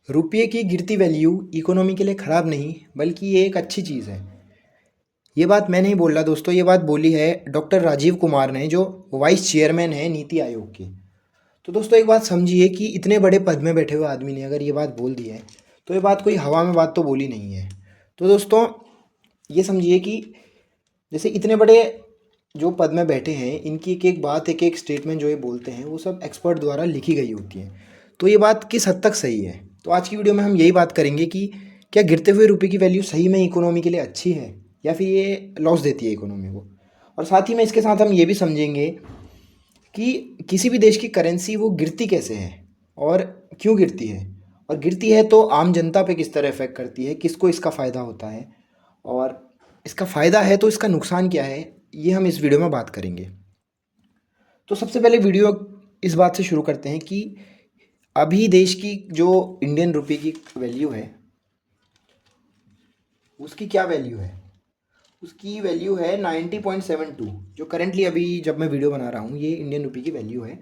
रुपये की गिरती वैल्यू इकोनॉमी के लिए ख़राब नहीं बल्कि ये एक अच्छी चीज़ है। ये बात मैं नहीं बोल रहा दोस्तों, ये बात बोली है डॉक्टर राजीव कुमार ने, जो वाइस चेयरमैन है नीति आयोग के। तो दोस्तों एक बात समझिए कि इतने बड़े पद में बैठे हुए आदमी ने अगर ये बात बोल दी है तो ये बात कोई हवा में बात तो बोली नहीं है। तो दोस्तों ये समझिए कि जैसे इतने बड़े जो पद में बैठे हैं, इनकी एक एक बात, एक एक स्टेटमेंट जो ये बोलते हैं वो सब एक्सपर्ट द्वारा लिखी गई होती है। तो ये बात किस हद तक सही है, तो आज की वीडियो में हम यही बात करेंगे कि क्या गिरते हुए रुपये की वैल्यू सही में इकोनॉमी के लिए अच्छी है या फिर ये लॉस देती है इकोनॉमी को। और साथ ही में इसके साथ हम ये भी समझेंगे कि किसी भी देश की करेंसी वो गिरती कैसे है और क्यों गिरती है, और गिरती है तो आम जनता पे किस तरह इफेक्ट करती है, किसको इसका फ़ायदा होता है, और इसका फ़ायदा है तो इसका नुकसान क्या है, ये हम इस वीडियो में बात करेंगे। तो सबसे पहले वीडियो इस बात से शुरू करते हैं कि अभी देश की जो इंडियन रुपये की वैल्यू है उसकी क्या वैल्यू है। उसकी वैल्यू है 90.72, जो करेंटली अभी जब मैं वीडियो बना रहा हूँ ये इंडियन रुपये की वैल्यू है।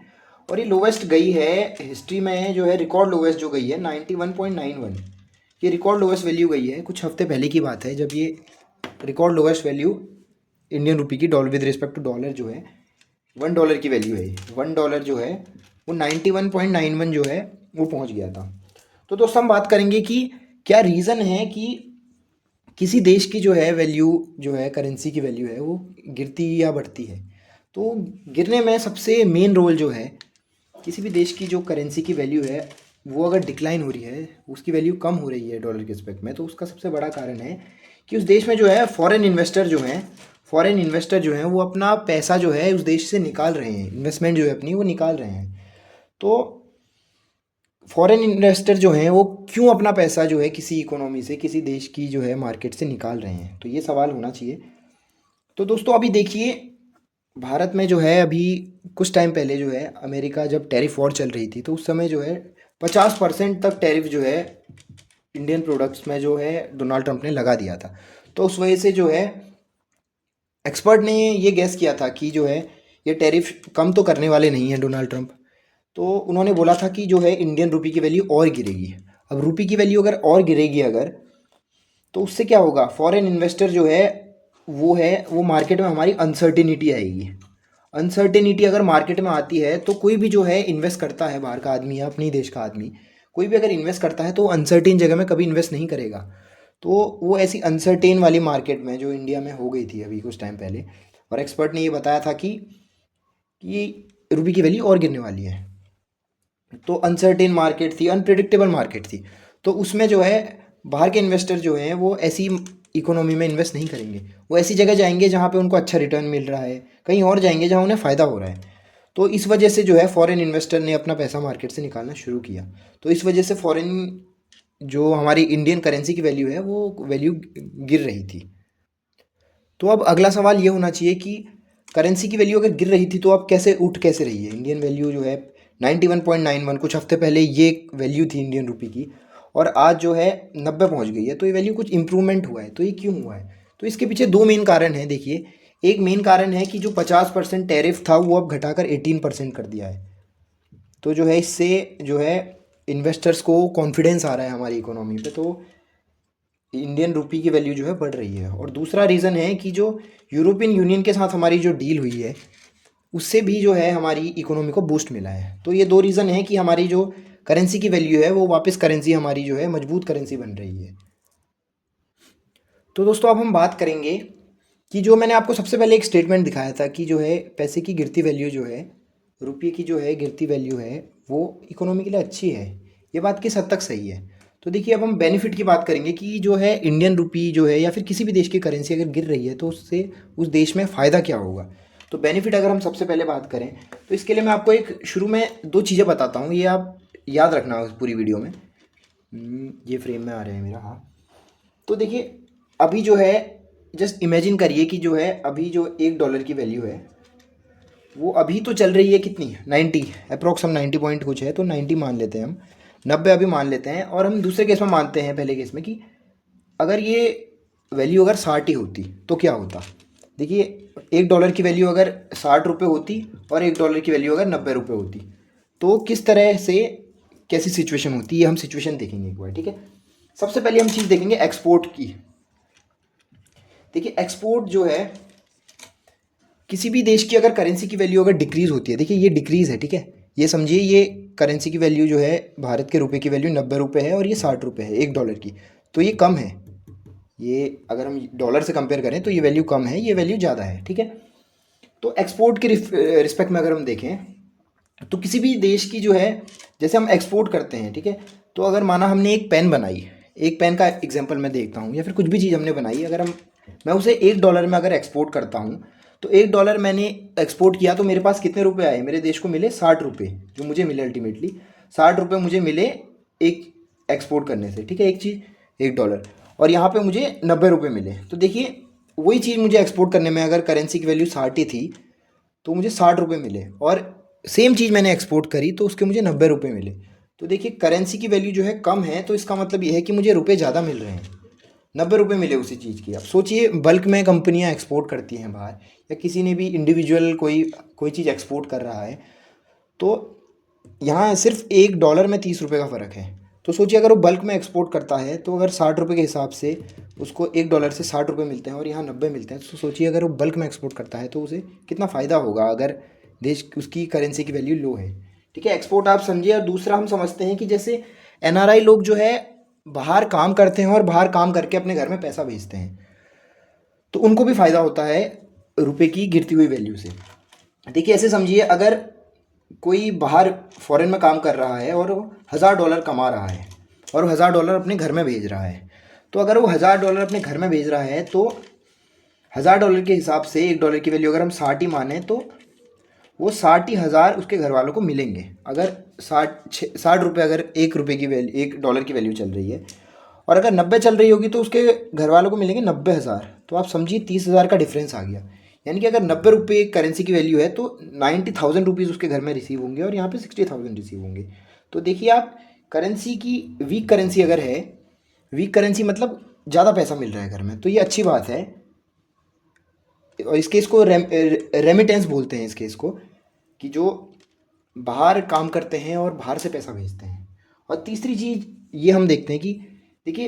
और ये लोवेस्ट गई है हिस्ट्री में, जो है रिकॉर्ड लोवेस्ट जो गई है 91.91। ये रिकॉर्ड लोवेस्ट वैल्यू गई है, कुछ हफ्ते पहले की बात है जब ये रिकॉर्ड लोवेस्ट वैल्यू इंडियन रुपये की dollar with respect to dollar जो है $1 की वैल्यू है। $1 जो है वो 91.91 जो है वो पहुंच गया था। तो दोस्तों हम बात करेंगे कि क्या रीज़न है कि किसी देश की जो है वैल्यू, जो है करेंसी की वैल्यू है, वो गिरती या बढ़ती है। तो गिरने में सबसे मेन रोल जो है, किसी भी देश की जो करेंसी की वैल्यू है वो अगर डिक्लाइन हो रही है, उसकी वैल्यू कम हो रही है डॉलर के रिस्पेक्ट में, तो उसका सबसे बड़ा कारण है कि उस देश में जो है फॉरेन इन्वेस्टर जो हैं वो अपना पैसा जो है उस देश से निकाल रहे हैं, इन्वेस्टमेंट जो है अपनी वो निकाल रहे हैं। तो फॉरेन इन्वेस्टर जो हैं वो क्यों अपना पैसा जो है किसी इकोनॉमी से, किसी देश की जो है मार्केट से निकाल रहे हैं, तो ये सवाल होना चाहिए। तो दोस्तों अभी देखिए, भारत में जो है अभी कुछ टाइम पहले जो है अमेरिका जब टैरिफ वॉर चल रही थी तो उस समय जो है 50% तक टैरिफ जो है इंडियन प्रोडक्ट्स में जो है डोनाल्ड ट्रंप ने लगा दिया था। तो उस वजह से जो है एक्सपर्ट ने ये गैस किया था कि जो है ये टैरिफ कम तो करने वाले नहीं हैं डोनाल्ड ट्रंप। तो उन्होंने बोला था कि जो है इंडियन रुपये की वैल्यू और गिरेगी। अब रुपये की वैल्यू अगर और गिरेगी अगर, तो उससे क्या होगा, फॉरेन इन्वेस्टर जो है वो मार्केट में हमारी अनसर्टेनिटी आएगी। अनसर्टेनिटी अगर मार्केट में आती है तो कोई भी जो है इन्वेस्ट करता है, बाहर का आदमी या अपने ही देश का आदमी, कोई भी अगर इन्वेस्ट करता है तो अनसर्टेन जगह में कभी इन्वेस्ट नहीं करेगा। तो वो ऐसी अनसर्टेन वाली मार्केट में जो इंडिया में हो गई थी अभी कुछ टाइम पहले, और एक्सपर्ट ने ये बताया था कि रुपये की वैल्यू और गिरने वाली है। तो अनसर्टेन मार्केट थी, अनप्रिडिक्टेबल मार्केट थी, तो उसमें जो है बाहर के इन्वेस्टर जो हैं वो ऐसी इकोनॉमी में इन्वेस्ट नहीं करेंगे। वो ऐसी जगह जाएंगे जहाँ पे उनको अच्छा रिटर्न मिल रहा है, कहीं और जाएंगे जहाँ उन्हें फ़ायदा हो रहा है। तो इस वजह से जो है फॉरेन इन्वेस्टर ने अपना पैसा मार्केट से निकालना शुरू किया। तो इस वजह से फॉरेन जो हमारी इंडियन करेंसी की वैल्यू है वो वैल्यू गिर रही थी। तो अब अगला सवाल ये होना चाहिए कि करेंसी की वैल्यू अगर गिर रही थी तो अब कैसे उठ कैसे रही है। इंडियन वैल्यू जो है 91.91, कुछ हफ्ते पहले ये वैल्यू थी इंडियन रुपये की, और आज जो है 90 पहुंच गई है। तो ये वैल्यू कुछ इंप्रूवमेंट हुआ है। तो ये क्यों हुआ है, तो इसके पीछे दो मेन कारण हैं। देखिए, एक मेन कारण है कि जो 50% टैरिफ था वो अब घटाकर 18% कर दिया है। तो जो है इससे जो है इन्वेस्टर्स को कॉन्फिडेंस आ रहा है हमारी इकोनॉमी पे, तो इंडियन रुपये की वैल्यू जो है बढ़ रही है। और दूसरा रीज़न है कि जो यूरोपियन यूनियन के साथ हमारी जो डील हुई है उससे भी जो है हमारी इकोनॉमी को बूस्ट मिला है। तो ये दो रीज़न है कि हमारी जो करेंसी की वैल्यू है वो वापस करेंसी हमारी जो है मजबूत करेंसी बन रही है। तो दोस्तों अब हम बात करेंगे कि जो मैंने आपको सबसे पहले एक स्टेटमेंट दिखाया था कि जो है पैसे की गिरती वैल्यू जो है, रुपये की जो है गिरती वैल्यू है वो इकोनॉमी के लिए अच्छी है। ये बात किस हद तक सही है, तो देखिए अब हम बेनिफिट की बात करेंगे कि जो है इंडियन रुपी जो है या फिर किसी भी देश की करेंसी अगर गिर रही है तो उससे उस देश में फ़ायदा क्या होगा। तो बेनिफिट अगर हम सबसे पहले बात करें तो इसके लिए मैं आपको एक शुरू में दो चीज़ें बताता हूँ, ये आप याद रखना उस पूरी वीडियो में। ये फ्रेम में आ रहे हैं मेरा, हाँ। तो देखिए अभी जो है जस्ट इमेजिन करिए कि जो है अभी जो $1 की वैल्यू है वो अभी तो चल रही है कितनी, 90 अप्रॉक्स, हम 90 पॉइंट कुछ है तो 90 मान लेते हैं हम, 90 अभी मान लेते हैं। और हम दूसरे केस में मानते हैं, पहले केस में, कि अगर ये वैल्यू अगर 60 ही होती तो क्या होता। देखिए $1 की वैल्यू अगर 60 रुपये होती और $1 की वैल्यू अगर 90 रुपये होती, तो किस तरह से कैसी सिचुएशन होती है, ये हम सिचुएशन देखेंगे एक बार, ठीक है। सबसे पहले हम चीज़ देखेंगे एक्सपोर्ट की। देखिए एक्सपोर्ट जो है, किसी भी देश की अगर करेंसी की वैल्यू अगर डिक्रीज़ होती है, देखिए ये डिक्रीज़ है, ठीक है, ये समझिए ये करेंसी की वैल्यू जो है, भारत के रुपए की वैल्यू 90 रुपये है और ये 60 रुपये है $1 की, तो ये कम है। ये अगर हम डॉलर से कंपेयर करें तो ये वैल्यू कम है, ये वैल्यू ज़्यादा है, ठीक है। तो एक्सपोर्ट के रिस्पेक्ट में अगर हम देखें तो किसी भी देश की जो है, जैसे हम एक्सपोर्ट करते हैं, ठीक है, तो अगर माना हमने एक पेन बनाई, एक पेन का एग्जांपल मैं देखता हूँ, या फिर कुछ भी चीज़ हमने बनाई, अगर हम मैं उसे $1 में अगर एक्सपोर्ट करता हूँ, तो $1 मैंने एक्सपोर्ट किया तो मेरे पास कितने रुपए आए, मेरे देश को मिले 60 रुपये, जो मुझे मिले अल्टीमेटली 60 रुपये मुझे मिले एक एक्सपोर्ट करने से, ठीक है, एक चीज़ $1, और यहाँ पे मुझे 90 रुपये मिले। तो देखिए वही चीज़ मुझे एक्सपोर्ट करने में अगर करेंसी की वैल्यू 60 ही थी तो मुझे 60 रुपये मिले, और सेम चीज़ मैंने एक्सपोर्ट करी तो उसके मुझे 90 रुपये मिले। तो देखिए करेंसी की वैल्यू जो है कम है, तो इसका मतलब ये है कि मुझे रुपए ज़्यादा मिल रहे हैं, 90 रुपये मिले उसी चीज़ की। अब सोचिए बल्क में कंपनियां एक्सपोर्ट करती हैं बाहर, या किसी ने भी इंडिविजुअल कोई चीज़ एक्सपोर्ट कर रहा है, तो यहाँ सिर्फ $1 में 30 रुपये का फ़र्क है। तो सोचिए अगर वो बल्क में एक्सपोर्ट करता है, तो अगर 60 रुपये के हिसाब से उसको $1 से 60 रुपये मिलते हैं और यहाँ 90 मिलते हैं, तो सोचिए अगर वो बल्क में एक्सपोर्ट करता है तो उसे कितना फ़ायदा होगा अगर देश उसकी करेंसी की वैल्यू लो है, ठीक है। एक्सपोर्ट आप समझिए। और दूसरा हम समझते हैं कि जैसे NRI लोग जो है बाहर काम करते हैं और बाहर काम करके अपने घर में पैसा भेजते हैं, तो उनको भी फ़ायदा होता है रुपए की गिरती हुई वैल्यू से। देखिए ऐसे समझिए, अगर कोई बाहर फॉरेन में काम कर रहा है और वो $1000 कमा रहा है और $1000 अपने घर में भेज रहा है, तो अगर वो $1000 अपने घर में भेज रहा है तो $1000 के हिसाब से $1 की वैल्यू अगर हम 60 ही माने, तो वो 60 ही हज़ार उसके घर वालों को मिलेंगे। अगर 60 रुपये अगर $1 की वैल्यू $1 की वैल्यू चल रही है, और अगर 90 चल रही होगी तो उसके घर वालों को मिलेंगे 90,000। तो आप समझिए 30,000 का डिफरेंस आ गया। यानी कि अगर 90 रुपये करेंसी की वैल्यू है तो 90,000 रुपीज़ उसके घर में रिसीव होंगे और यहाँ पे 60,000 रिसीव होंगे। तो देखिए आप करेंसी की वीक करेंसी अगर है, वीक करेंसी मतलब ज़्यादा पैसा मिल रहा है घर में, तो ये अच्छी बात है। और इस केस को रेमिटेंस बोलते हैं, इस केस को, कि जो बाहर काम करते हैं और बाहर से पैसा भेजते हैं। और तीसरी चीज़ ये हम देखते हैं कि देखिए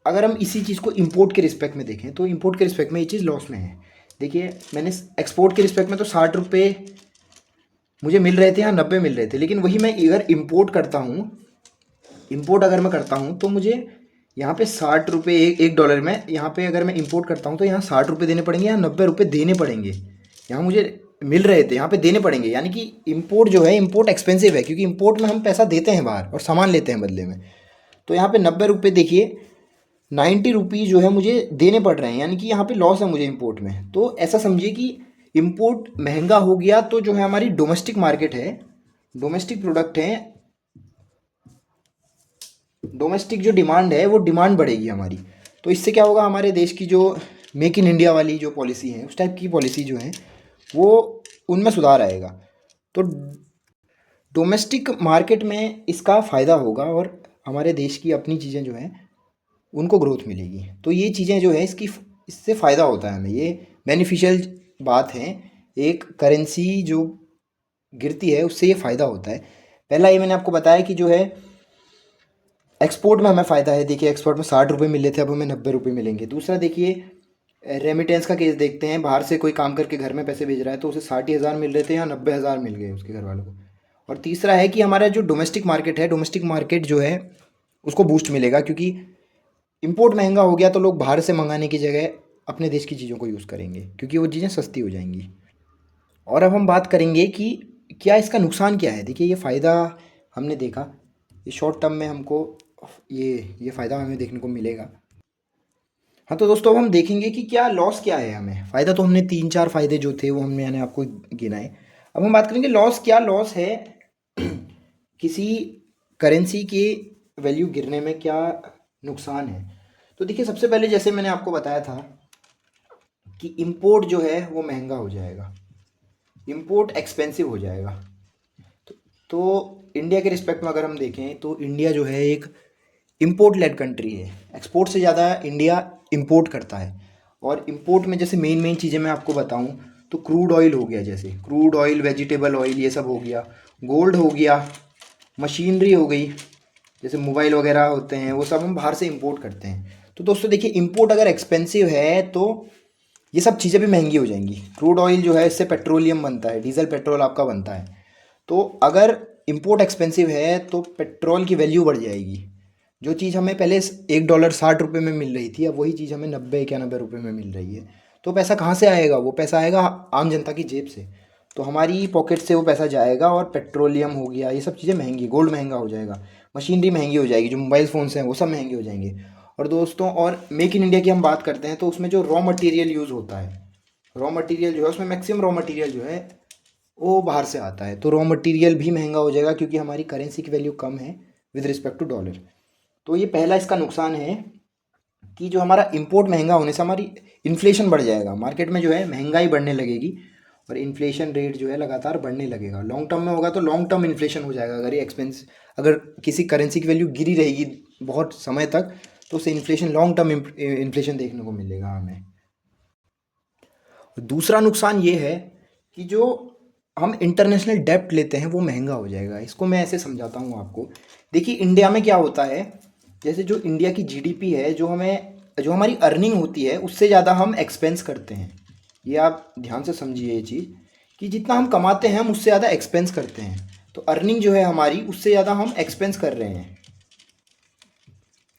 अगर हम इसी चीज़ को इंपोर्ट के रिस्पेक्ट में देखें, तो इंपोर्ट के रिस्पेक्ट में ये चीज़ लॉस में है। देखिए मैंने एक्सपोर्ट के रिस्पेक्ट में तो 60 रुपये मुझे मिल रहे थे, यहाँ 90 मिल रहे थे, लेकिन वही मैं अगर इंपोर्ट करता हूँ, इंपोर्ट अगर मैं करता हूँ तो मुझे यहाँ पे 60 रुपये $1 में, यहाँ पे अगर मैं इंपोर्ट करता हूँ तो यहाँ 60 रुपये देने पड़ेंगे, यहाँ 90 रुपये देने पड़ेंगे। यहाँ मुझे मिल रहे थे, यहाँ पे देने पड़ेंगे। यानी कि इंपोर्ट जो है, इंपोर्ट एक्सपेंसिव है, क्योंकि इंपोर्ट में हम पैसा देते हैं बाहर और सामान लेते हैं बदले में। तो यहाँ पे 90 रुपये, देखिए 90 रुपीज़ जो है मुझे देने पड़ रहे हैं, यानी कि यहाँ पे लॉस है मुझे इंपोर्ट में। तो ऐसा समझिए कि इंपोर्ट महंगा हो गया तो जो है हमारी डोमेस्टिक मार्केट है, डोमेस्टिक प्रोडक्ट है, डोमेस्टिक जो डिमांड है वो डिमांड बढ़ेगी हमारी। तो इससे क्या होगा, हमारे देश की जो मेक इन इंडिया वाली जो पॉलिसी है, उस टाइप की पॉलिसी जो है वो उनमें सुधार आएगा। तो डोमेस्टिक मार्केट में इसका फ़ायदा होगा और हमारे देश की अपनी चीज़ें जो हैं उनको ग्रोथ मिलेगी। तो ये चीज़ें जो है इससे फ़ायदा होता है हमें, ये बेनिफिशियल बात है। एक करेंसी जो गिरती है उससे ये फ़ायदा होता है। पहला ये मैंने आपको बताया कि जो है एक्सपोर्ट में हमें फ़ायदा है। देखिए एक्सपोर्ट में 60 रुपये मिले थे, अब हमें 90 रुपये मिलेंगे। दूसरा देखिए रेमिटेंस का केस देखते हैं, बाहर से कोई काम करके घर में पैसे भेज रहा है तो उसे 60,000 मिल रहे थे, यहाँ 90,000 मिल गए उसके घर वालों को। और तीसरा है कि हमारा जो डोमेस्टिक मार्केट है, डोमेस्टिक मार्केट जो है उसको बूस्ट मिलेगा, क्योंकि इंपोर्ट महंगा हो गया तो लोग बाहर से मंगाने की जगह अपने देश की चीज़ों को यूज़ करेंगे, क्योंकि वो चीज़ें सस्ती हो जाएंगी। और अब हम बात करेंगे कि क्या इसका नुकसान क्या है। देखिए ये फ़ायदा हमने देखा, ये शॉर्ट टर्म में हमको ये फ़ायदा हमें देखने को मिलेगा। हाँ तो दोस्तों अब हम देखेंगे कि क्या लॉस क्या है हमें। फ़ायदा तो हमने 3-4 फ़ायदे जो थे वो मैंने आपको गिनाए। अब हम बात करेंगे लॉस, क्या लॉस है किसी करेंसी की वैल्यू गिरने में, क्या नुकसान है। तो देखिए सबसे पहले जैसे मैंने आपको बताया था कि इंपोर्ट जो है वो महंगा हो जाएगा, इंपोर्ट एक्सपेंसिव हो जाएगा। तो इंडिया के रिस्पेक्ट में अगर हम देखें तो इंडिया जो है एक इंपोर्ट लेड कंट्री है, एक्सपोर्ट से ज़्यादा इंडिया इंपोर्ट करता है। और इंपोर्ट में जैसे मेन चीज़ें मैं आपको बताऊं तो क्रूड ऑयल हो गया, जैसे क्रूड ऑयल, वेजिटेबल ऑयल, ये सब हो गया, गोल्ड हो गया, मशीनरी हो गई, जैसे मोबाइल वगैरह होते हैं, वो सब हम बाहर से इंपोर्ट करते हैं। तो दोस्तों देखिए, इंपोर्ट अगर एक्सपेंसिव है तो ये सब चीज़ें भी महंगी हो जाएंगी। क्रूड ऑयल जो है, इससे पेट्रोलियम बनता है, डीजल पेट्रोल आपका बनता है। तो अगर इंपोर्ट एक्सपेंसिव है तो पेट्रोल की वैल्यू बढ़ जाएगी। जो चीज़ हमें पहले $1 60 में मिल रही थी, अब वही चीज़ हमें 90 91 रुपये में मिल रही है। तो पैसा कहाँ से आएगा? वो पैसा आएगा आम जनता की जेब से। तो हमारी पॉकेट से वो पैसा जाएगा, और पेट्रोलियम हो गया, ये सब चीज़ें महंगी, गोल्ड महंगा हो जाएगा, मशीनरी महंगी हो जाएगी, जो मोबाइल फ़ोन्स हैं वो सब महंगे हो जाएंगे। और दोस्तों, और मेक इन इंडिया की हम बात करते हैं तो उसमें जो रॉ मटेरियल यूज़ होता है, रॉ मटेरियल जो है उसमें मैक्सिमम रॉ मटेरियल जो है वो बाहर से आता है। तो रॉ मटेरियल भी महंगा हो जाएगा, क्योंकि हमारी करेंसी की वैल्यू कम है विद रिस्पेक्ट टू डॉलर। तो ये पहला इसका नुकसान है कि जो हमारा इंपोर्ट महंगा होने से हमारी इन्फ्लेशन बढ़ जाएगा, मार्केट में जो है महंगाई बढ़ने लगेगी, और इन्फ्लेशन रेट जो है लगातार बढ़ने लगेगा। लॉन्ग टर्म में होगा तो लॉन्ग टर्म इन्फ्लेशन हो जाएगा। अगर ये एक्सपेंस, अगर किसी करेंसी की वैल्यू गिरी रहेगी बहुत समय तक, तो उससे इन्फ्लेशन, लॉन्ग टर्म इन्फ्लेशन देखने को मिलेगा हमें। दूसरा नुकसान ये है कि जो हम इंटरनेशनल डेब्ट लेते हैं वो महंगा हो जाएगा। इसको मैं ऐसे समझाता हूँ आपको। देखिए, इंडिया में क्या होता है, जैसे जो इंडिया की जीडीपी है, जो हमारी अर्निंग होती है उससे ज़्यादा हम एक्सपेंस करते हैं। ये आप ध्यान से समझिए ये चीज़, कि जितना हम कमाते हैं हम उससे ज़्यादा एक्सपेंस करते हैं। तो अर्निंग जो है हमारी, उससे ज़्यादा हम एक्सपेंस कर रहे हैं।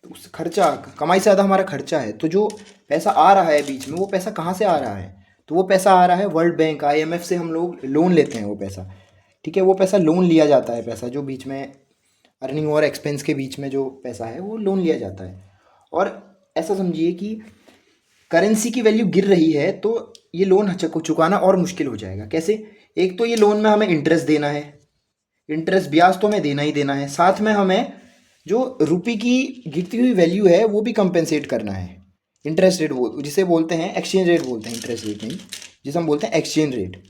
तो उस खर्चा, कमाई से ज़्यादा हमारा खर्चा है। तो जो पैसा आ रहा है बीच में, वो पैसा कहाँ से आ रहा है? तो वो पैसा आ रहा है वर्ल्ड बैंक, आईएमएफ से हम लोग लोन लेते हैं वो पैसा। ठीक है, वो पैसा लोन लिया जाता है, पैसा जो बीच में अर्निंग और एक्सपेंस के बीच में जो पैसा है वो लोन लिया जाता है। और ऐसा समझिए कि करेंसी की वैल्यू गिर रही है तो ये लोन चुकाना और मुश्किल हो जाएगा। कैसे? एक तो ये लोन में हमें इंटरेस्ट देना है, इंटरेस्ट ब्याज तो हमें देना ही देना है, साथ में हमें जो रुपये की गिरती हुई वैल्यू है वो भी कंपेंसेट करना है। इंटरेस्ट रेट जिसे बोलते हैं, एक्सचेंज रेट बोलते हैं, इंटरेस्ट रेट नहीं, जिसे हम बोलते हैं एक्सचेंज रेट।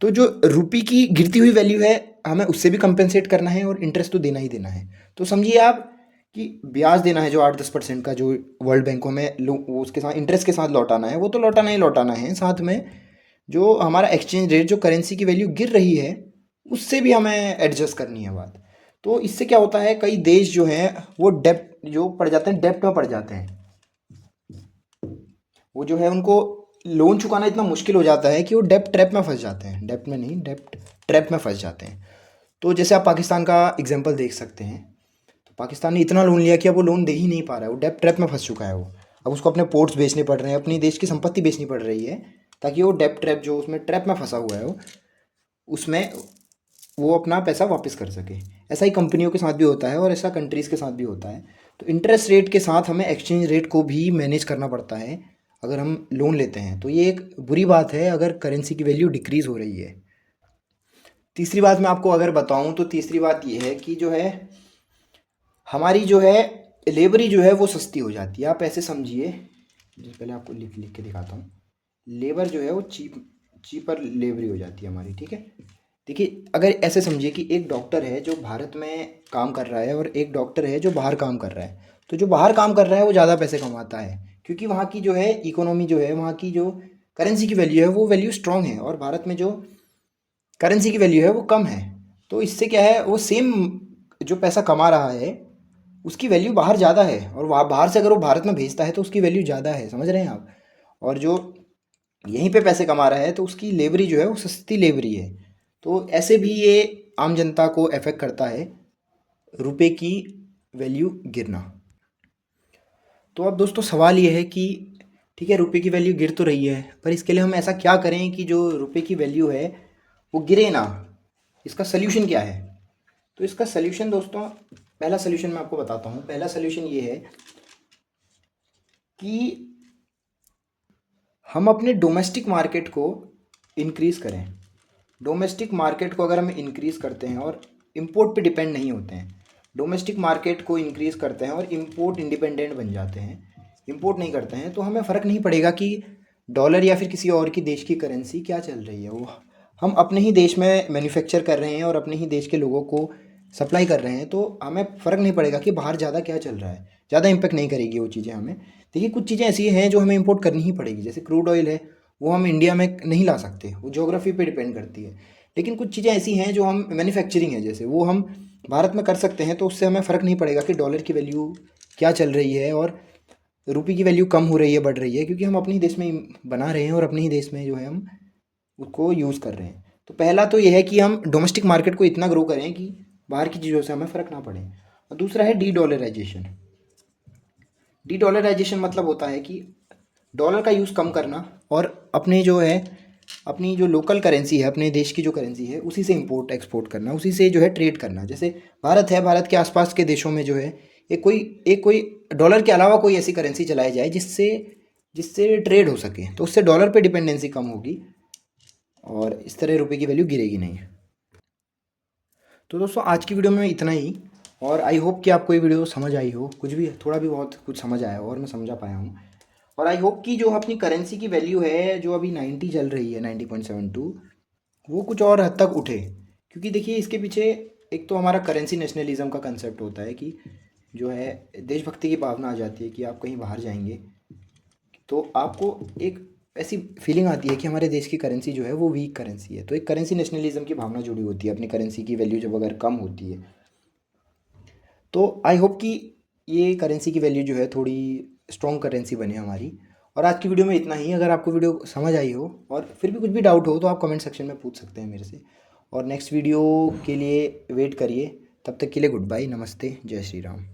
तो जो रुपये की गिरती हुई वैल्यू है, हमें उससे भी कंपेंसेट करना है, और इंटरेस्ट तो देना ही देना है। तो समझिए आप कि ब्याज देना है जो 8 10% का, जो वर्ल्ड बैंकों में वो उसके साथ इंटरेस्ट के साथ लौटाना है, वो तो लौटाना ही लौटाना है। साथ में जो हमारा एक्सचेंज रेट, जो करेंसी की वैल्यू गिर रही है, उससे भी हमें एडजस्ट करनी है बात। तो इससे क्या होता है, कई देश जो हैं वो डेप्ट जो पड़ जाते हैं, डेप्ट में पड़ जाते हैं। वो जो है उनको लोन चुकाना इतना मुश्किल हो जाता है कि वो डेप्ट ट्रैप में फंस जाते हैं, डेप्ट में नहीं, डेप्ट ट्रैप में फंस जाते हैं। तो जैसे आप पाकिस्तान का एग्जांपल देख सकते हैं। तो पाकिस्तान ने इतना लोन लिया कि अब वो लोन दे ही नहीं पा रहा है, वो डेप्ट ट्रैप में फंस चुका है वो। अब उसको अपने पोर्ट्स बेचने पड़ रहे हैं, अपनी देश की संपत्ति बेचनी पड़ रही है, ताकि वो डेप्ट ट्रैप, जो उसमें ट्रैप में फंसा हुआ है वो, उसमें वो अपना पैसा वापस कर सके। ऐसा ही कंपनियों के साथ भी होता है, और ऐसा कंट्रीज़ के साथ भी होता है। तो इंटरेस्ट रेट के साथ हमें एक्सचेंज रेट को भी मैनेज करना पड़ता है अगर हम लोन लेते हैं। तो ये एक बुरी बात है अगर करेंसी की वैल्यू डिक्रीज़ हो रही है। तीसरी बात मैं आपको अगर बताऊं तो तीसरी बात ये है कि जो है हमारी जो है लेबरी जो है वो सस्ती हो जाती है। आप ऐसे समझिए, पहले आपको लिख लिख के दिखाता हूँ। लेबर जो है वो चीपर लेबरी हो जाती है हमारी। ठीक है, देखिए, अगर ऐसे समझिए कि एक डॉक्टर है जो भारत में काम कर रहा है, और एक डॉक्टर है जो बाहर काम कर रहा है। तो जो बाहर काम कर रहा है वो ज़्यादा पैसे कमाता है, क्योंकि वहाँ की जो है इकोनॉमी जो है, वहाँ की जो करेंसी की वैल्यू है वो वैल्यू स्ट्रांग है, और भारत में जो करेंसी की वैल्यू है वो कम है। तो इससे क्या है, वो सेम जो पैसा कमा रहा है उसकी वैल्यू बाहर ज़्यादा है, और वहाँ बाहर से अगर वो भारत में भेजता है तो उसकी वैल्यू ज़्यादा है। समझ रहे हैं आप? और जो यहीं पे पैसे कमा रहा है तो उसकी लेबरी जो है वो सस्ती लेबरी है। तो ऐसे भी ये आम जनता को अफेक्ट करता है, रुपए की वैल्यू गिरना। तो अब दोस्तों सवाल ये है कि ठीक है, रुपए की वैल्यू गिर तो रही है, पर इसके लिए हम ऐसा क्या करें कि जो रुपए की वैल्यू है वो गिरे ना? इसका सल्यूशन क्या है? तो इसका सल्यूशन दोस्तों, पहला सल्यूशन मैं आपको बताता हूँ। पहला सल्यूशन ये है कि हम अपने डोमेस्टिक मार्केट को इंक्रीज़ करें। डोमेस्टिक मार्केट को अगर हम इंक्रीज़ करते हैं और इंपोर्ट पे डिपेंड नहीं होते हैं, डोमेस्टिक मार्केट को इंक्रीज़ करते हैं और इंपोर्ट इंडिपेंडेंट बन जाते हैं, इंपोर्ट नहीं करते हैं, तो हमें फ़र्क नहीं पड़ेगा कि डॉलर या फिर किसी और की देश की करेंसी क्या चल रही है। वो हम अपने ही देश में मैन्युफैक्चर कर रहे हैं और अपने ही देश के लोगों को सप्लाई कर रहे हैं, तो हमें फ़र्क नहीं पड़ेगा कि बाहर ज़्यादा क्या चल रहा है, ज़्यादा इम्पेक्ट नहीं करेगी वो चीज़ें हमें। देखिए, कुछ चीज़ें ऐसी हैं जो हमें इंपोर्ट करनी ही पड़ेगी, जैसे क्रूड ऑयल है, वो हम इंडिया में नहीं ला सकते, वो ज्योग्राफी पे डिपेंड करती है। लेकिन कुछ चीज़ें ऐसी हैं जो हम मैन्युफैक्चरिंग है जैसे, वो हम भारत में कर सकते हैं, तो उससे हमें फ़र्क नहीं पड़ेगा कि डॉलर की वैल्यू क्या चल रही है और रुपये की वैल्यू कम हो रही है बढ़ रही है, क्योंकि हम अपने ही देश में बना रहे हैं और अपने ही देश में जो है हम उसको यूज़ कर रहे हैं। तो पहला तो ये है कि हम डोमेस्टिक मार्केट को इतना ग्रो करें कि बाहर की चीज़ों से हमें फ़र्क ना पड़े। और दूसरा है डी डॉलराइजेशन। डी डॉलराइजेशन मतलब होता है कि डॉलर का यूज़ कम करना और अपने जो है अपनी जो लोकल करेंसी है, अपने देश की जो करेंसी है, उसी से इंपोर्ट एक्सपोर्ट करना, उसी से जो है ट्रेड करना। जैसे भारत है, भारत के आसपास के देशों में जो है एक कोई डॉलर के अलावा कोई ऐसी करेंसी चलाई जाए जिससे जिससे ट्रेड हो सके, तो उससे डॉलर पे डिपेंडेंसी कम होगी और इस तरह रुपए की वैल्यू गिरेगी नहीं। तो दोस्तों आज की वीडियो में इतना ही, और आई होप कि आपको ये वीडियो समझ आई हो, कुछ भी थोड़ा भी बहुत कुछ समझ आया हो और मैं समझा पाया हूँ। और आई होप कि जो अपनी करेंसी की वैल्यू है जो अभी 90 चल रही है, 90.72, वो कुछ और हद तक उठे। क्योंकि देखिए इसके पीछे एक तो हमारा करेंसी नेशनलिज्म का कंसेप्ट होता है कि जो है देशभक्ति की भावना आ जाती है कि आप कहीं बाहर जाएंगे तो आपको एक ऐसी फीलिंग आती है कि हमारे देश की करेंसी जो है वो वीक करेंसी है, तो एक करेंसी नेशनलिज्म की भावना जुड़ी होती है अपनी करेंसी की वैल्यू जब अगर कम होती है। तो आई होप कि ये करेंसी की वैल्यू जो है थोड़ी स्ट्रॉन्ग करेंसी बने हमारी। और आज की वीडियो में इतना ही। अगर आपको वीडियो समझ आई हो और फिर भी कुछ भी डाउट हो तो आप कमेंट सेक्शन में पूछ सकते हैं मेरे से। और नेक्स्ट वीडियो के लिए वेट करिए। तब तक के लिए गुड बाय, नमस्ते, जय श्री राम।